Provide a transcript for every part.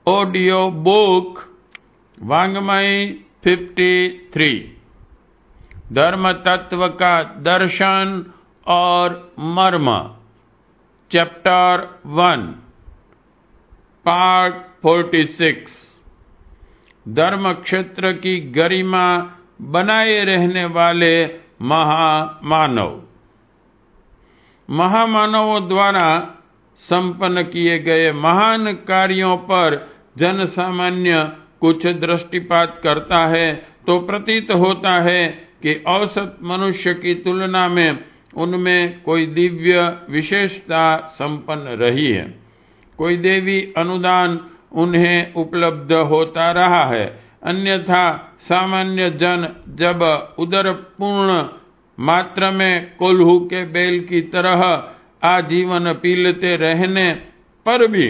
Audio book वाङ्मय 53 धर्म तत्व का दर्शन और मर्म चैप्टर 1 पार्ट 46 धर्म क्षेत्र की गरिमा बनाए रहने वाले महामानव। महामानवों द्वारा संपन्न किए गए महान कार्यों पर जन सामान्य कुछ दृष्टिपात करता है तो प्रतीत होता है कि औसत मनुष्य की तुलना में उनमें कोई दिव्य विशेषता संपन्न रही है, कोई देवी अनुदान उन्हें उपलब्ध होता रहा है। अन्यथा सामान्य जन जब उदरपूर्ण मात्रा में कोल्हू के बेल की तरह आजीवन पीलते रहने पर भी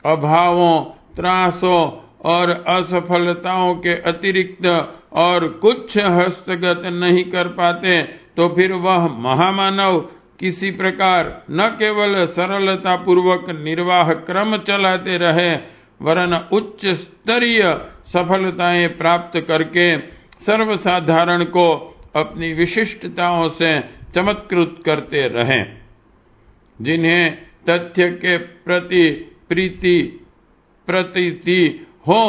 अभावों, त्रासों और असफलताओं के अतिरिक्त और कुछ हस्तगत नहीं कर पाते, तो फिर वह महामानव किसी प्रकार न केवल सरलता पूर्वक निर्वाह क्रम चलाते रहे, वरन उच्च स्तरीय सफलताएं प्राप्त करके सर्वसाधारण को अपनी विशिष्टताओं से चमत्कृत करते रहें। जिन्हें तथ्य के प्रति प्रतीति हो,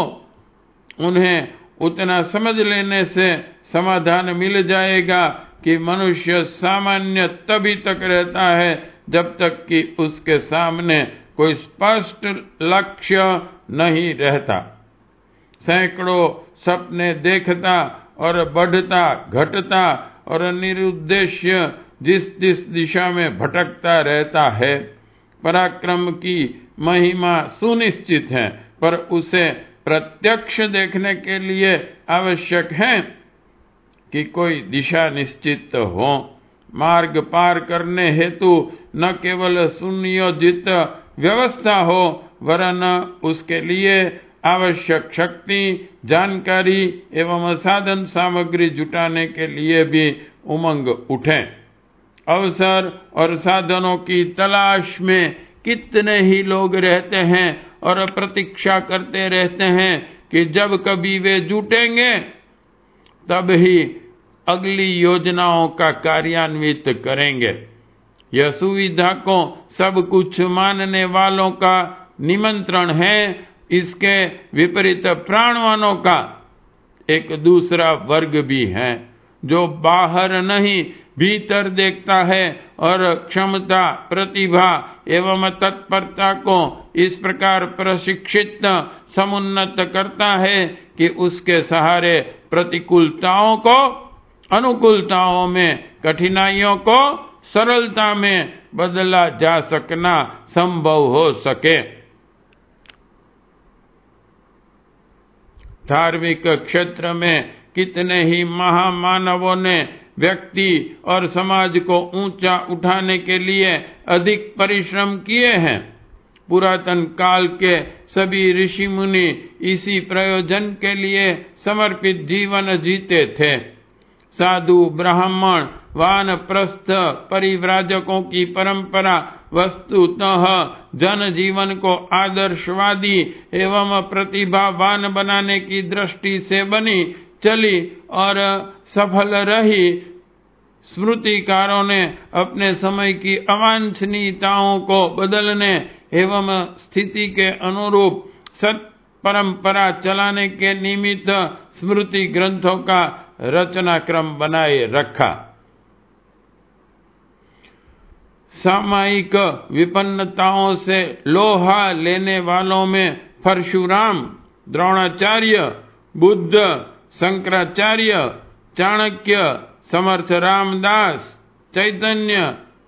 उन्हें उतना समझ लेने से समाधान मिल जाएगा कि मनुष्य सामान्य तभी तक रहता है जब तक कि उसके सामने कोई स्पष्ट लक्ष्य नहीं रहता। सैकड़ों सपने देखता और बढ़ता घटता और निरुद्देश्य जिस जिस दिशा में भटकता रहता है। पराक्रम की महिमा सुनिश्चित है, पर उसे प्रत्यक्ष देखने के लिए आवश्यक है कि कोई दिशा निश्चित हो। मार्ग पार करने हेतु न केवल सुनियोजित व्यवस्था हो, वरन उसके लिए आवश्यक शक्ति, जानकारी एवं साधन सामग्री जुटाने के लिए भी उमंग उठे। अवसर और साधनों की तलाश में कितने ही लोग रहते हैं और प्रतीक्षा करते रहते हैं कि जब कभी वे जुटेंगे तब ही अगली योजनाओं का कार्यान्वित करेंगे। यह सुविधा को सब कुछ मानने वालों का निमंत्रण है। इसके विपरीत प्राणवानों का एक दूसरा वर्ग भी है, जो बाहर नहीं भीतर देखता है और क्षमता, प्रतिभा एवं तत्परता को इस प्रकार प्रशिक्षित समुन्नत करता है कि उसके सहारे प्रतिकूलताओं को अनुकूलताओं में, कठिनाइयों को सरलता में बदला जा सकना संभव हो सके। धार्मिक क्षेत्र में कितने ही महामानवों ने व्यक्ति और समाज को ऊंचा उठाने के लिए अधिक परिश्रम किए हैं। पुरातन काल के सभी ऋषि मुनि इसी प्रयोजन के लिए समर्पित जीवन जीते थे। साधु, ब्राह्मण, वानप्रस्थ परिव्राजकों की परंपरा वस्तुतः जन जीवन को आदर्शवादी एवं प्रतिभावान बनाने की दृष्टि से बनी चली और सफल रही। स्मृतिकारों ने अपने समय की अवांछनीयताओं को बदलने एवं स्थिति के अनुरूप सत परंपरा चलाने के निमित्त स्मृति ग्रंथों का रचना क्रम बनाए रखा। सामायिक विपन्नताओं से लोहा लेने वालों में परशुराम, द्रोणाचार्य, बुद्ध, शंकराचार्य, चाणक्य, समर्थ रामदास, चैतन्य,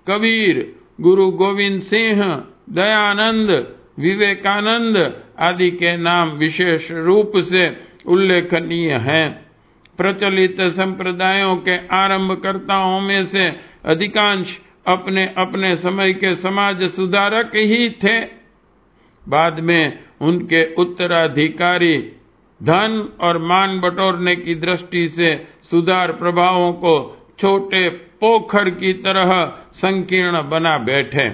कबीर, गुरु गोविंद सिंह, दयानंद, विवेकानंद आदि के नाम विशेष रूप से उल्लेखनीय हैं। प्रचलित संप्रदायों के आरंभकर्ताओं में से अधिकांश अपने अपने समय के समाज सुधारक ही थे। बाद में उनके उत्तराधिकारी धन और मान बटोरने की दृष्टि से सुधार प्रभावों को छोटे पोखर की तरह संकीर्ण बना बैठे।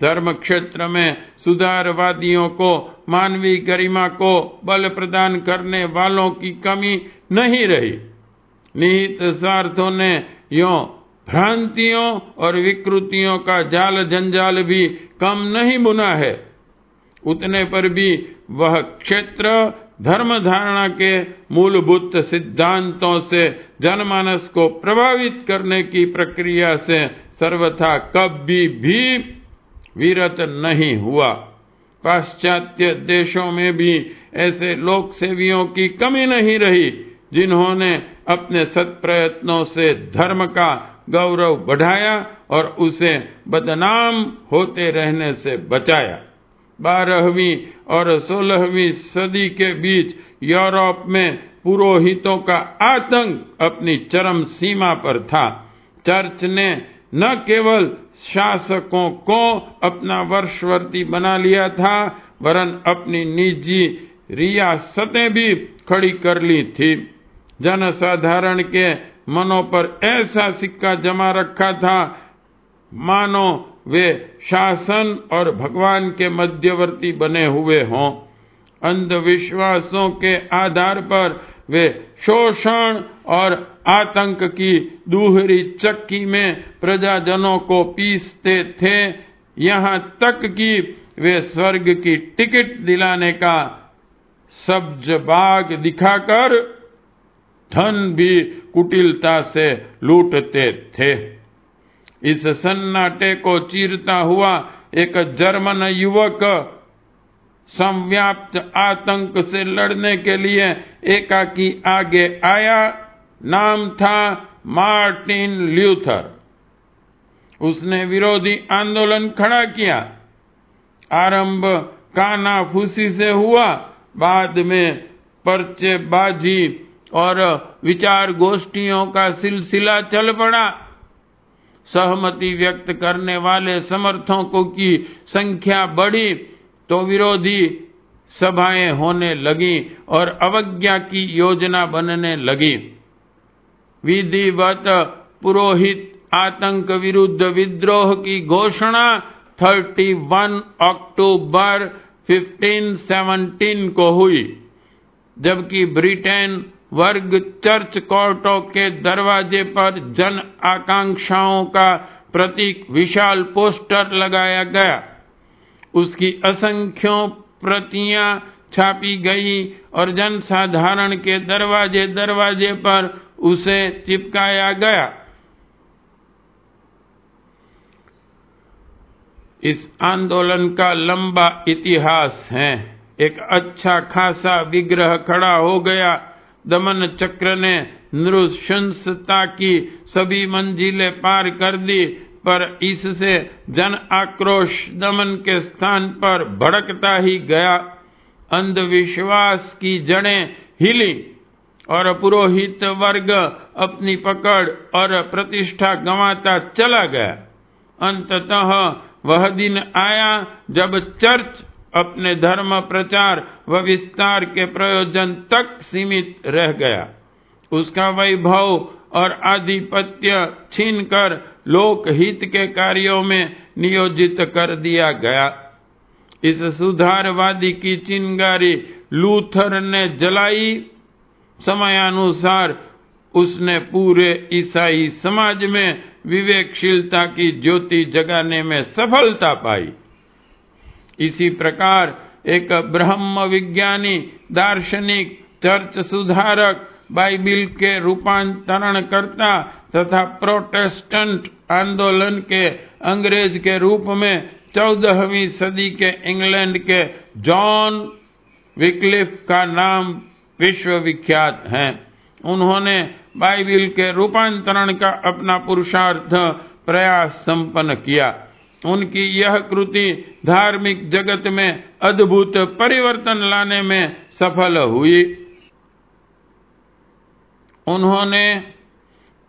धर्म क्षेत्र में सुधारवादियों को मानवीय गरिमा को बल प्रदान करने वालों की कमी नहीं रही। निहित स्वार्थों ने यों भ्रांतियों और विकृतियों का जाल जंजाल भी कम नहीं बुना है। उतने पर भी वह क्षेत्र धर्म धारणा के मूलभूत सिद्धांतों से जनमानस को प्रभावित करने की प्रक्रिया से सर्वथा कभी भी विरत नहीं हुआ। पाश्चात्य देशों में भी ऐसे लोक सेवियों की कमी नहीं रही जिन्होंने अपने सत प्रयत्नों से धर्म का गौरव बढ़ाया और उसे बदनाम होते रहने से बचाया। 12वीं और 16वीं सदी के बीच यूरोप में पुरोहितों का आतंक अपनी चरम सीमा पर था। चर्च ने न केवल शासकों को अपना वशवर्ती बना लिया था, वरन अपनी निजी रियासतें भी खड़ी कर ली थी। जनसाधारण के मनों पर ऐसा सिक्का जमा रखा था मानो वे शासन और भगवान के मध्यवर्ती बने हुए हों। अंधविश्वासों के आधार पर वे शोषण और आतंक की दूहरी चक्की में प्रजाजनों को पीसते थे, यहाँ तक कि वे स्वर्ग की टिकट दिलाने का सब्ज बाग दिखाकर धन भी कुटिलता से लूटते थे। इस सन्नाटे को चीरता हुआ एक जर्मन युवक संव्याप्त आतंक से लड़ने के लिए एकाकी आगे आया। नाम था मार्टिन ल्यूथर। उसने विरोधी आंदोलन खड़ा किया। आरंभ कानाफूसी से हुआ, बाद में पर्चेबाजी और विचार गोष्ठियों का सिलसिला चल पड़ा। सहमति व्यक्त करने वाले समर्थकों की संख्या बढ़ी तो विरोधी सभाएं होने लगी और अवज्ञा की योजना बनने लगी। विधिवत पुरोहित आतंक विरुद्ध विद्रोह की घोषणा 31 अक्टूबर 1517 को हुई, जबकि ब्रिटेन वर्ग चर्च कोर्टों के दरवाजे पर जन आकांक्षाओं का प्रतीक विशाल पोस्टर लगाया गया। उसकी असंख्यों प्रतियां छापी गई और जनसाधारण के दरवाजे दरवाजे पर उसे चिपकाया गया। इस आंदोलन का लंबा इतिहास है। एक अच्छा खासा विग्रह खड़ा हो गया। दमन चक्र ने नृशंसता की सभी मंजिलें पार कर दी, पर इससे जन आक्रोश दमन के स्थान पर भड़कता ही गया। अंधविश्वास की जड़ें हिली और पुरोहित वर्ग अपनी पकड़ और प्रतिष्ठा गंवाता चला गया। अंततः वह दिन आया जब चर्च अपने धर्म प्रचार व विस्तार के प्रयोजन तक सीमित रह गया। उसका वैभव और आधिपत्य छीनकर लोकहित के कार्यों में नियोजित कर दिया गया। इस सुधारवादी की चिंगारी लूथर ने जलाई। समयानुसार उसने पूरे ईसाई समाज में विवेकशीलता की ज्योति जगाने में सफलता पाई। इसी प्रकार एक ब्रह्म विज्ञानी, दार्शनिक, चर्च सुधारक, बाइबिल के रूपांतरणकर्ता तथा प्रोटेस्टेंट आंदोलन के अंग्रेज के रूप में 14वीं सदी के इंग्लैंड के जॉन विक्लिफ का नाम विश्व विख्यात है। उन्होंने बाइबिल के रूपांतरण का अपना पुरुषार्थ प्रयास संपन्न किया। उनकी यह कृति धार्मिक जगत में अद्भुत परिवर्तन लाने में सफल हुई। उन्होंने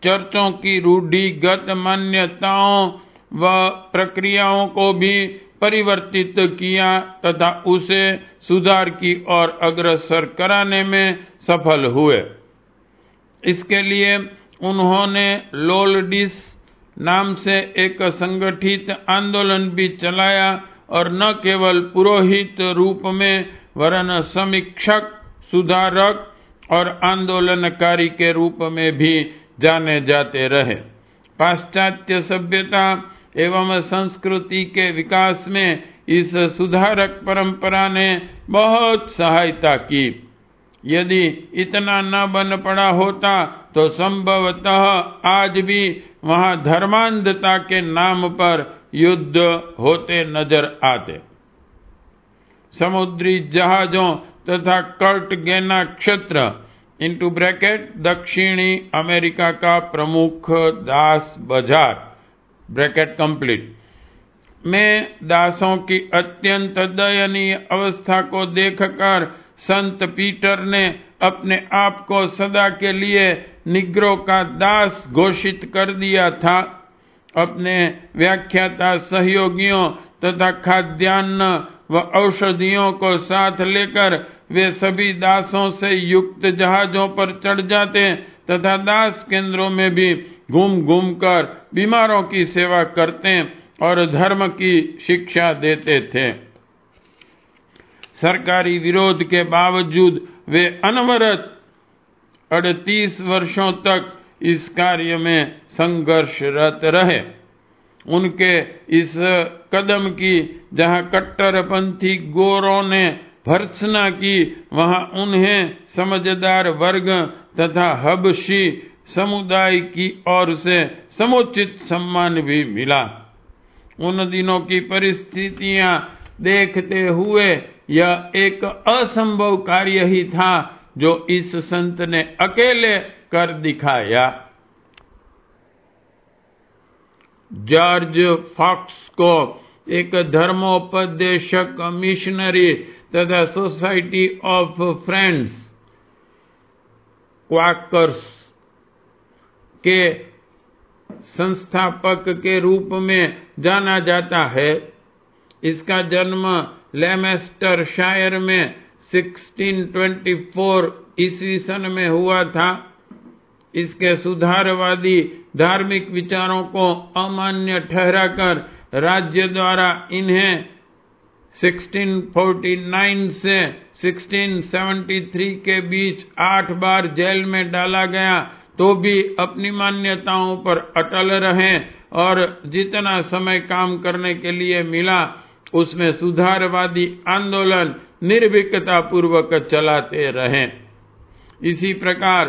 चर्चों की रूढ़िगत मान्यताओं व प्रक्रियाओं को भी परिवर्तित किया तथा उसे सुधार की ओर अग्रसर कराने में सफल हुए। इसके लिए उन्होंने लोल्डिस नाम से एक संगठित आंदोलन भी चलाया और न केवल पुरोहित रूप में वरन समीक्षक, सुधारक और आंदोलनकारी के रूप में भी जाने जाते रहे। पाश्चात्य सभ्यता एवं संस्कृति के विकास में इस सुधारक परंपरा ने बहुत सहायता की। यदि इतना न बन पड़ा होता तो संभवतः आज भी वहां धर्मांधता के नाम पर युद्ध होते नजर आते। समुद्री जहाजों तथा कर्टगेना क्षेत्र इंटू ब्रैकेट दक्षिणी अमेरिका का प्रमुख दास बाजार ब्रैकेट कंप्लीट में दासों की अत्यंत दयनीय अवस्था को देखकर संत पीटर ने अपने आप को सदा के लिए निग्रो का दास घोषित कर दिया था। अपने व्याख्याता सहयोगियों तथा खाद्यान्न व औषधियों को साथ लेकर वे सभी दासों से युक्त जहाजों पर चढ़ जाते तथा दास केंद्रों में भी घूम घूम कर बीमारों की सेवा करते और धर्म की शिक्षा देते थे। सरकारी विरोध के बावजूद वे अनवरत 38 वर्षों तक इस कार्य में संघर्षरत रहे। उनके इस कदम की जहां कट्टरपंथी गोरों ने भर्त्सना की, वहां उन्हें समझदार वर्ग तथा हबशी समुदाय की ओर से समुचित सम्मान भी मिला। उन दिनों की परिस्थितियां देखते हुए यह एक असंभव कार्य ही था जो इस संत ने अकेले कर दिखाया। जॉर्ज फॉक्स को एक धर्मोपदेशक, मिशनरी तथा सोसाइटी ऑफ फ्रेंड्स क्वाकर्स के संस्थापक के रूप में जाना जाता है। इसका जन्म लेमेस्टर शायर में 1624 ईस्वी सन में हुआ था। इसके सुधारवादी धार्मिक विचारों को अमान्य ठहराकर राज्य द्वारा इन्हें 1649 से 1673 के बीच 8 बार जेल में डाला गया, तो भी अपनी मान्यताओं पर अटल रहे और जितना समय काम करने के लिए मिला उसमें सुधारवादी आंदोलन निर्भीकता पूर्वक चलाते रहे। इसी प्रकार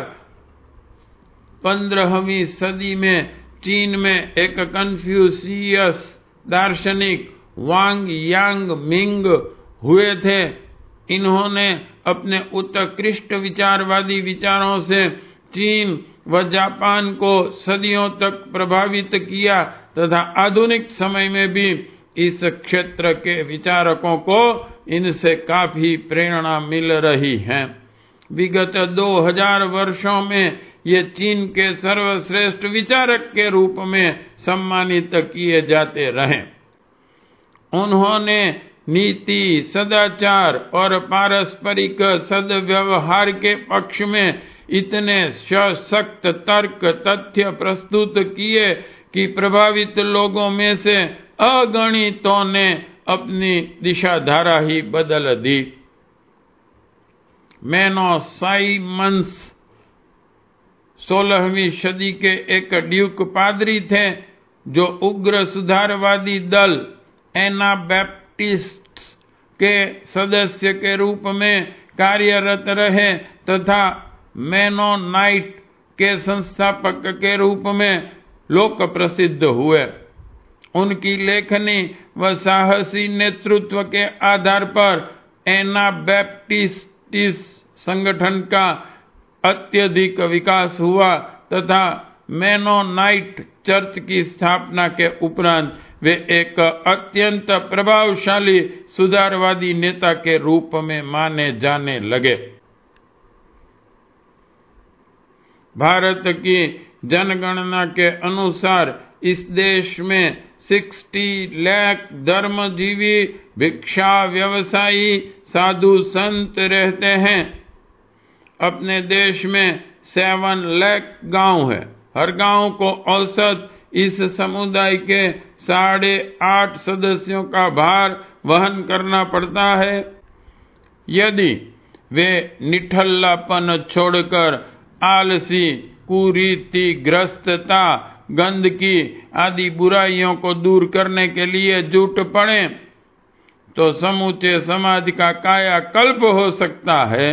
15वीं सदी में चीन में एक कन्फ्यूशियस दार्शनिक वांग यांग मिंग हुए थे। इन्होंने अपने उत्कृष्ट विचारवादी विचारों से चीन व जापान को सदियों तक प्रभावित किया तथा आधुनिक समय में भी इस क्षेत्र के विचारकों को इनसे काफी प्रेरणा मिल रही है। विगत 2000 वर्षों में ये चीन के सर्वश्रेष्ठ विचारक के रूप में सम्मानित किए जाते रहे। उन्होंने नीति, सदाचार और पारस्परिक सद्व्यवहार के पक्ष में इतने सशक्त तर्क तथ्य प्रस्तुत किए कि प्रभावित लोगों में से अगणितों ने अपनी दिशाधारा ही बदल दी। मैनो साइमंस 16वीं सदी के एक ड्यूक पादरी थे जो उग्र सुधारवादी दल एनाबैप्टिस्ट के सदस्य के रूप में कार्यरत रहे तथा मेनोनाइट के संस्थापक के रूप में लोक प्रसिद्ध हुए। उनकी लेखनी व साहसी नेतृत्व के आधार पर एनाबैप्टिस्ट संगठन का अत्यधिक विकास हुआ तथा मेनोनाइट चर्च की स्थापना के उपरांत वे एक अत्यंत प्रभावशाली सुधारवादी नेता के रूप में माने जाने लगे। भारत की जनगणना के अनुसार इस देश में 60 लाख धर्मजीवी, भिक्षा व्यवसायी, साधु संत रहते हैं। अपने देश में 7 लाख गांव है। हर गांव को औसत इस समुदाय के 8.5 सदस्यों का भार वहन करना पड़ता है। यदि वे निठल्लापन छोड़कर आलसी, कुरीति, ग्रस्तता, गंदगी आदि बुराइयों को दूर करने के लिए जुट पड़े तो समूचे समाज का कायाकल्प हो सकता है।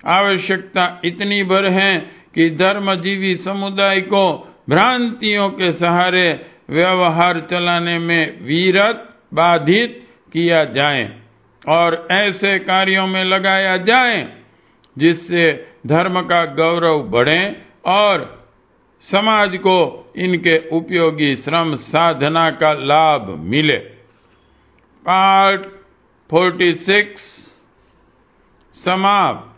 आवश्यकता इतनी भर है कि धर्मजीवी समुदाय को भ्रांतियों के सहारे व्यवहार चलाने में विरत, बाधित किया जाए और ऐसे कार्यों में लगाया जाए जिससे धर्म का गौरव बढ़े और समाज को इनके उपयोगी श्रम साधना का लाभ मिले। पार्ट 46 समाप्त।